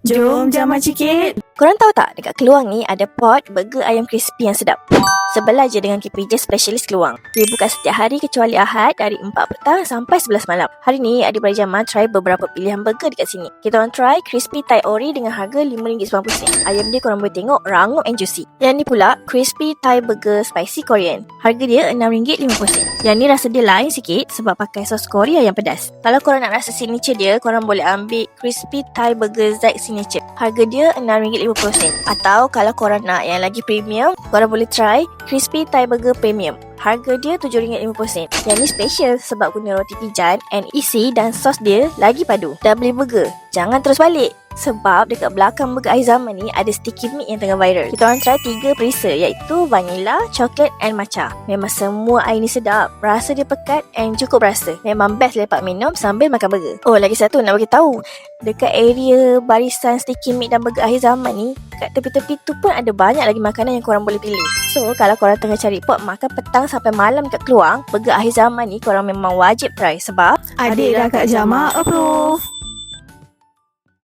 Jom jaman sikit. Korang tahu tak, dekat Keluang ni ada pot burger ayam crispy yang sedap. Sebelah je dengan KPJ Specialist Keluang. Dia buka setiap hari kecuali Ahad dari 4 petang sampai 11 malam. Hari ni adik-beradik Jamal try beberapa pilihan burger dekat sini. Kita orang try Crispy Thai Ori dengan harga RM5.90. Ayam dia korang boleh tengok rangup and juicy. Yang ni pula Crispy Thai Burger Spicy Korean. Harga dia RM6.50. Yang ni rasa dia lain sikit sebab pakai sos Korea yang pedas. Kalau korang nak rasa signature dia, korang boleh ambil Crispy Thai Burger Zaid Signature. Harga dia RM6.50. Atau kalau korang nak yang lagi premium, korang boleh try Crispy Thai Burger Premium. Harga dia RM7.50. Yang ni special sebab guna roti pijan and isi dan sos dia lagi padu. Dah beli burger, jangan terus balik. Sebab dekat belakang burger akhir zaman ni ada sticky meat yang tengah viral. Kita orang try 3 perisa iaitu vanilla, coklat and matcha. Memang semua air ni sedap. Rasa dia pekat and cukup rasa. Memang best lepak minum sambil makan burger. Oh, lagi satu nak bagi tahu. Dekat area barisan sticky meat dan burger akhir zaman ni, kat tepi-tepi tu pun ada banyak lagi makanan yang korang boleh pilih. So, kalau korang tengah cari pot makan petang sampai malam kat Keluang, burger akhir zaman ni korang memang wajib try sebab Adik dah Kak Jamal approve.